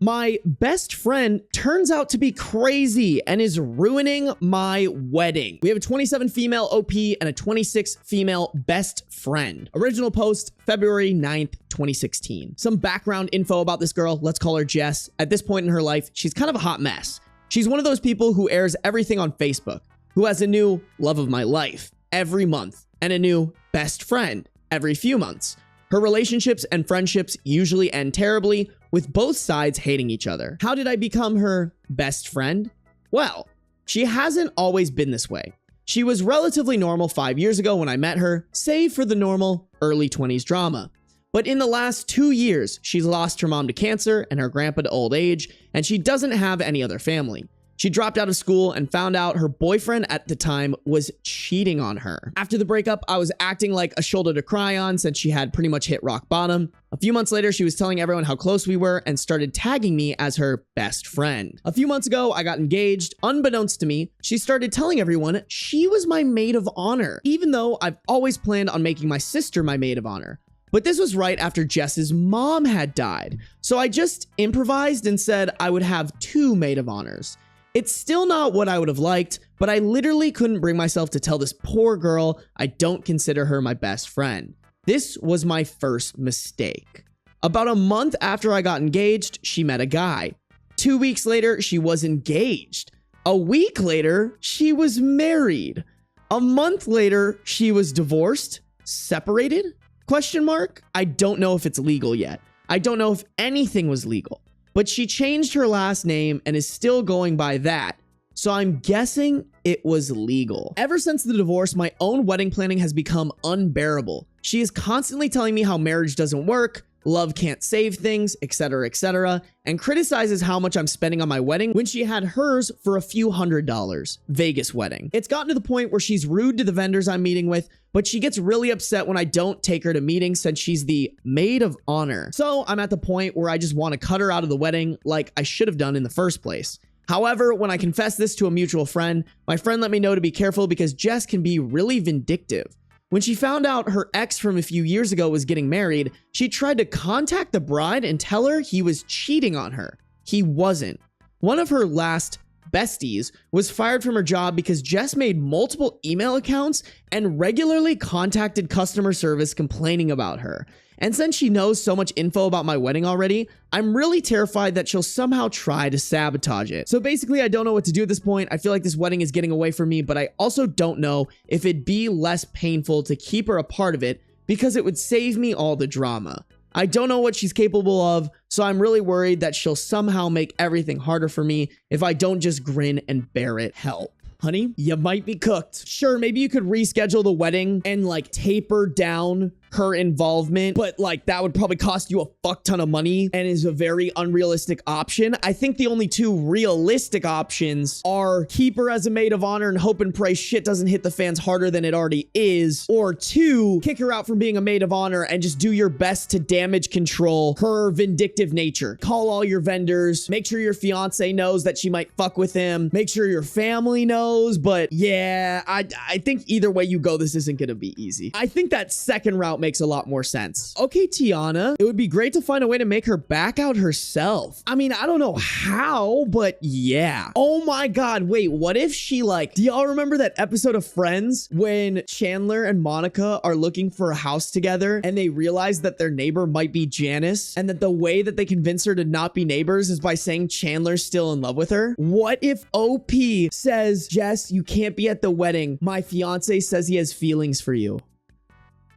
My best friend turns out to be crazy and is ruining my wedding. We have a 27 female OP and a 26 female best friend. Original post, February 9th, 2016. Some background info about this girl. Let's call her Jess. At this point in her life, she's kind of a hot mess. She's one of those people who airs everything on Facebook, who has a new love of my life every month and a new best friend every few months. Her relationships and friendships usually end terribly, with both sides hating each other. How did I become her best friend? Well, she hasn't always been this way. She was relatively normal 5 years ago when I met her, save for the normal early 20s drama. But in the last 2 years, she's lost her mom to cancer and her grandpa to old age, and she doesn't have any other family. She dropped out of school and found out her boyfriend at the time was cheating on her. After the breakup, I was acting like a shoulder to cry on since she had pretty much hit rock bottom. A few months later, she was telling everyone how close we were and started tagging me as her best friend. A few months ago, I got engaged. Unbeknownst to me, she started telling everyone she was my maid of honor, even though I've always planned on making my sister my maid of honor. But this was right after Jess's mom had died. So I just improvised and said I would have 2 maid of honors. It's still not what I would have liked, but I literally couldn't bring myself to tell this poor girl I don't consider her my best friend. This was my first mistake. About a month after I got engaged, she met a guy. 2 weeks later, she was engaged. A week later, she was married. A month later, she was divorced, separated? Question mark? I don't know if it's legal yet. I don't know if anything was legal. But she changed her last name and is still going by that. So I'm guessing it was legal. Ever since the divorce, my own wedding planning has become unbearable. She is constantly telling me how marriage doesn't work, love can't save things, etc., and criticizes how much I'm spending on my wedding when she had hers for a few $100s. Vegas wedding. It's gotten to the point where she's rude to the vendors I'm meeting with, but she gets really upset when I don't take her to meetings since she's the maid of honor. So I'm at the point where I just want to cut her out of the wedding like I should have done in the first place. However, when I confessed this to a mutual friend, my friend let me know to be careful because Jess can be really vindictive. When she found out her ex from a few years ago was getting married, she tried to contact the bride and tell her he was cheating on her. He wasn't. One of her last besties was fired from her job because Jess made multiple email accounts and regularly contacted customer service complaining about her. And since she knows so much info about my wedding already, I'm really terrified that she'll somehow try to sabotage it. So basically, I don't know what to do at this point. I feel like this wedding is getting away from me, but I also don't know if it'd be less painful to keep her a part of it because it would save me all the drama. I don't know what she's capable of, so I'm really worried that she'll somehow make everything harder for me if I don't just grin and bear it. Help. Honey, you might be cooked. Sure, maybe you could reschedule the wedding and like taper down her involvement, but like that would probably cost you a fuck ton of money and is a very unrealistic option. I think the only 2 realistic options are keep her as a maid of honor and hope and pray shit doesn't hit the fans harder than it already is, or 2, kick her out from being a maid of honor and just do your best to damage control her vindictive nature. Call all your vendors, make sure your fiance knows that she might fuck with him, make sure your family knows, but yeah, I think either way you go, this isn't gonna be easy. I think that second route makes a lot more sense. Okay, Tiana, it would be great to find a way to make her back out herself. I mean, I don't know how, but yeah. Oh my God, wait, what if she like, do y'all remember that episode of Friends when Chandler and Monica are looking for a house together and they realize that their neighbor might be Janice and that the way that they convince her to not be neighbors is by saying Chandler's still in love with her? What if OP says, Jess, you can't be at the wedding. My fiance says he has feelings for you.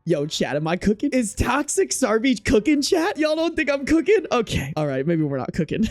Yo, chat, am I cooking? Is Toxic Sarby cooking, chat? Y'all don't think I'm cooking? Okay. All right, maybe we're not cooking.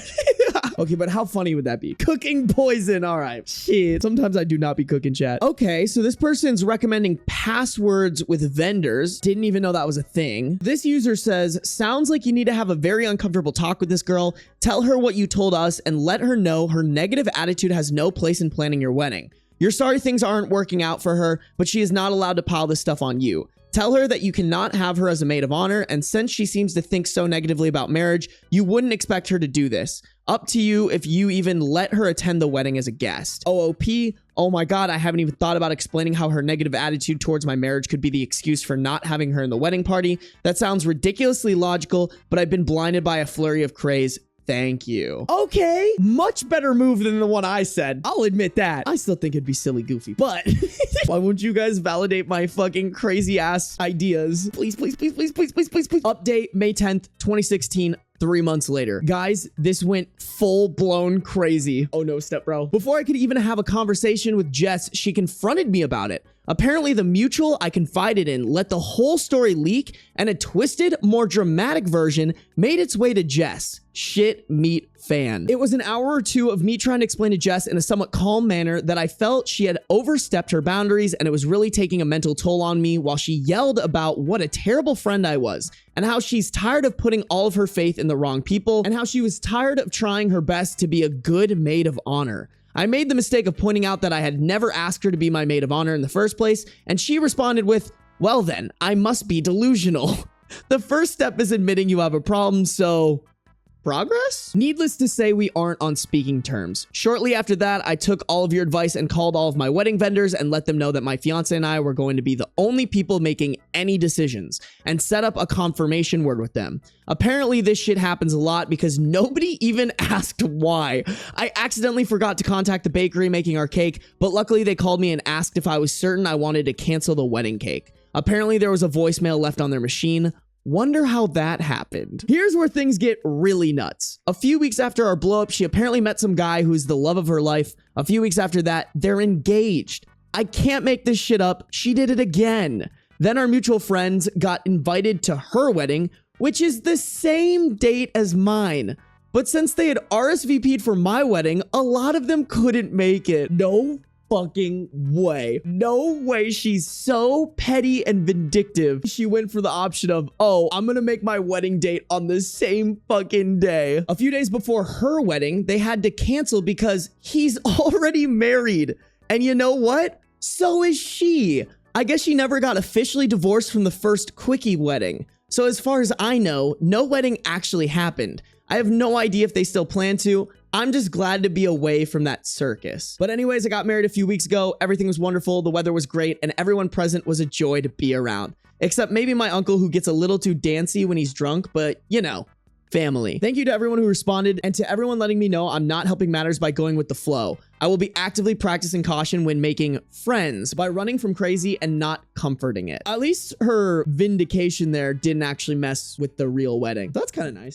Okay, but how funny would that be? Cooking poison. All right. Shit. Sometimes I do not be cooking, chat. Okay, so this person's recommending passwords with vendors. Didn't even know that was a thing. This user says, sounds like you need to have a very uncomfortable talk with this girl. Tell her what you told us and let her know her negative attitude has no place in planning your wedding. You're sorry things aren't working out for her, but she is not allowed to pile this stuff on you. Tell her that you cannot have her as a maid of honor, and since she seems to think so negatively about marriage, you wouldn't expect her to do this. Up to you if you even let her attend the wedding as a guest. OOP, oh my God, I haven't even thought about explaining how her negative attitude towards my marriage could be the excuse for not having her in the wedding party. That sounds ridiculously logical, but I've been blinded by a flurry of craze. thank you. Okay, much better move than the one I said. I'll admit that. I still think it'd be silly goofy, but why won't you guys validate my fucking crazy ass ideas? Please, please, please, please, please, please, please, please. Update May 10th, 2016. 3 months later. Guys, this went full-blown crazy. Oh no, step bro. Before I could even have a conversation with Jess, she confronted me about it. Apparently, the mutual I confided in let the whole story leak, and a twisted, more dramatic version made its way to Jess. Shit meat fan. It was an hour or two of me trying to explain to Jess in a somewhat calm manner that I felt she had overstepped her boundaries and it was really taking a mental toll on me, while she yelled about what a terrible friend I was and how she's tired of putting all of her faith in the wrong people and how she was tired of trying her best to be a good maid of honor. I made the mistake of pointing out that I had never asked her to be my maid of honor in the first place, and she responded with, "Well then, I must be delusional." The first step is admitting you have a problem, so progress? Needless to say, we aren't on speaking terms. Shortly after that, I took all of your advice and called all of my wedding vendors and let them know that my fiance and I were going to be the only people making any decisions, and set up a confirmation word with them. Apparently, this shit happens a lot because nobody even asked why. I accidentally forgot to contact the bakery making our cake, but luckily they called me and asked if I was certain I wanted to cancel the wedding cake. Apparently, there was a voicemail left on their machine. Wonder how that happened. Here's where things get really nuts. A few weeks after our blow up, she apparently met some guy who's the love of her life. A few weeks after that, they're engaged. I can't make this shit up. She did it again. Then our mutual friends got invited to her wedding, which is the same date as mine. But since they had RSVP'd for my wedding, a lot of them couldn't make it. No fucking way. No way. She's so petty and vindictive. She went for the option of, oh, I'm gonna make my wedding date on the same fucking day. A few days before her wedding, they had to cancel because he's already married. And you know what? So is she. I guess she never got officially divorced from the first quickie wedding. So as far as I know, no wedding actually happened. I have no idea if they still plan to. I'm just glad to be away from that circus. But anyways, I got married a few weeks ago. Everything was wonderful. The weather was great, and everyone present was a joy to be around. Except maybe my uncle, who gets a little too dancy when he's drunk, but you know, family. Thank you to everyone who responded, and to everyone letting me know I'm not helping matters by going with the flow. I will be actively practicing caution when making friends by running from crazy and not comforting it. At least her vindication there didn't actually mess with the real wedding. That's kind of nice.